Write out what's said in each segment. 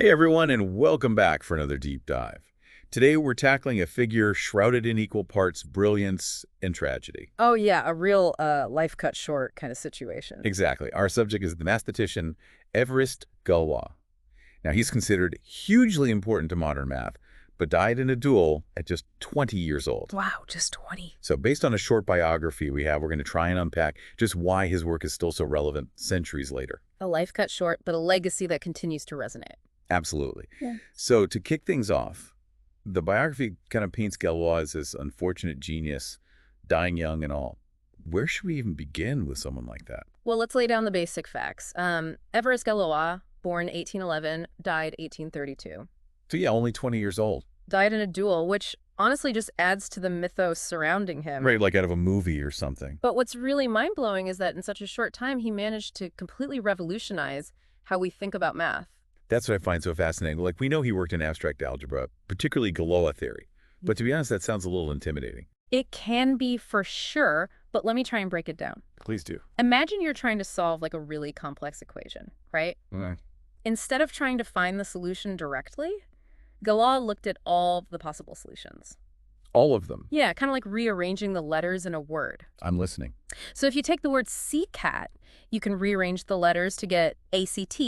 Hey everyone, and welcome back for another deep dive. Today we're tackling a figure shrouded in equal parts brilliance and tragedy. Oh, yeah, a real life cut short kind of situation. Exactly. Our subject is the mathematician Evariste Galois. Now he's considered hugely important to modern math, but died in a duel at just 20 years old. Wow, just 20. So based on a short biography we're going to try and unpack just why his work is still so relevant centuries later. A life cut short, but a legacy that continues to resonate. Absolutely. Yeah. So to kick things off, the biography kind of paints Galois as this unfortunate genius, dying young and all. Where should we even begin with someone like that? Well, let's lay down the basic facts. Evariste Galois, born 1811, died 1832. So yeah, only 20 years old. Died in a duel, which honestly just adds to the mythos surrounding him. Right, like out of a movie or something. But what's really mind-blowing is that in such a short time, he managed to completely revolutionize how we think about math. That's what I find so fascinating. Like, we know he worked in abstract algebra, particularly Galois theory. But to be honest, that sounds a little intimidating. It can be for sure, but let me try and break it down. Please do. Imagine you're trying to solve like a really complex equation, right? Okay. Instead of trying to find the solution directly, Galois looked at all the possible solutions. All of them. Yeah, kind of like rearranging the letters in a word. I'm listening. So if you take the word CCAT, you can rearrange the letters to get ACT,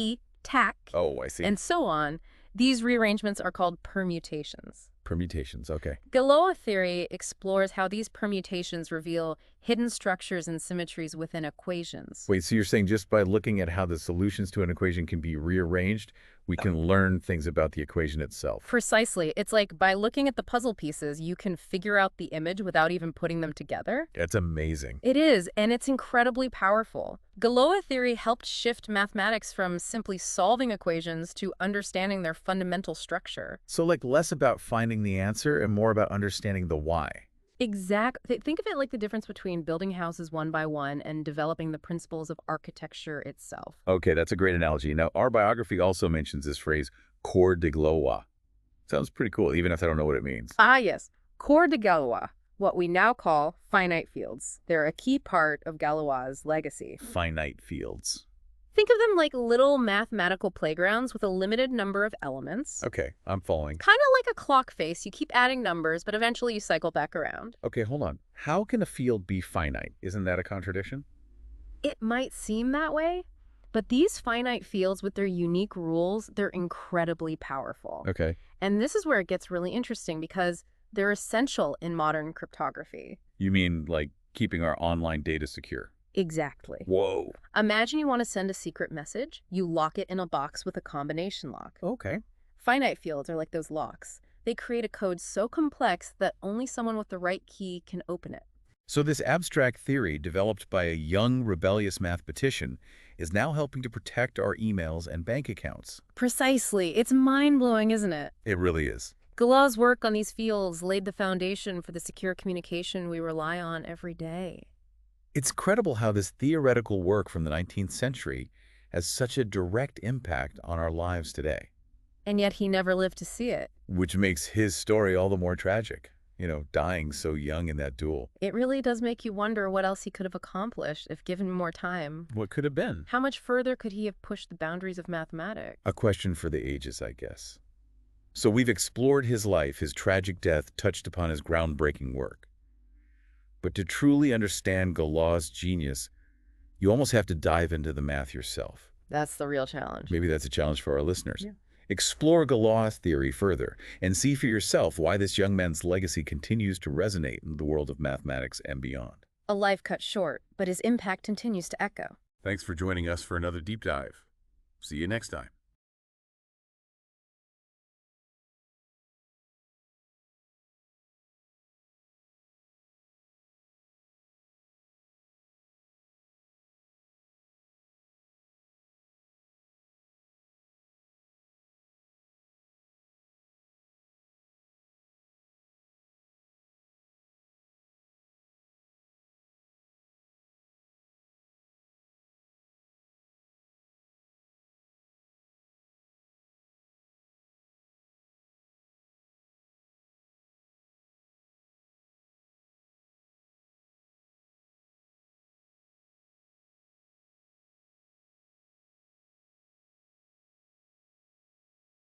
TAC, Oh, I see. and so on. These rearrangements are called permutations. Permutations, okay. Galois theory explores how these permutations reveal hidden structures and symmetries within equations. Wait, so you're saying just by looking at how the solutions to an equation can be rearranged, we can learn things about the equation itself? Precisely. It's like by looking at the puzzle pieces, you can figure out the image without even putting them together. That's amazing. It is, and it's incredibly powerful. Galois theory helped shift mathematics from simply solving equations to understanding their fundamental structure. So like less about finding the answer and more about understanding the why. Exactly. Think of it like the difference between building houses one by one and developing the principles of architecture itself. Okay, that's a great analogy. Now, our biography also mentions this phrase, corps de Galois. Sounds pretty cool, even if I don't know what it means. Ah, yes. Corps de Galois, what we now call finite fields. They're a key part of Galois' legacy. Finite fields. Think of them like little mathematical playgrounds with a limited number of elements. Okay, I'm following. Kind of like a clock face. You keep adding numbers, but eventually you cycle back around. Okay, hold on. How can a field be finite? Isn't that a contradiction? It might seem that way, but these finite fields with their unique rules, they're incredibly powerful. Okay. And this is where it gets really interesting because they're essential in modern cryptography. You mean like keeping our online data secure? Exactly. Whoa. Imagine you want to send a secret message. You lock it in a box with a combination lock. Okay. Finite fields are like those locks. They create a code so complex that only someone with the right key can open it. So this abstract theory, developed by a young, rebellious mathematician, is now helping to protect our emails and bank accounts. Precisely. It's mind-blowing, isn't it? It really is. Galois' work on these fields laid the foundation for the secure communication we rely on every day. It's incredible how this theoretical work from the 19th century has such a direct impact on our lives today. And yet he never lived to see it. Which makes his story all the more tragic, dying so young in that duel. It really does make you wonder what else he could have accomplished if given more time. What could have been? How much further could he have pushed the boundaries of mathematics? A question for the ages, I guess. So we've explored his life, his tragic death, touched upon his groundbreaking work. But to truly understand Galois' genius, you almost have to dive into the math yourself. That's the real challenge. Maybe that's a challenge for our listeners. Yeah. Explore Galois theory further and see for yourself why this young man's legacy continues to resonate in the world of mathematics and beyond. A life cut short, but his impact continues to echo. Thanks for joining us for another deep dive. See you next time.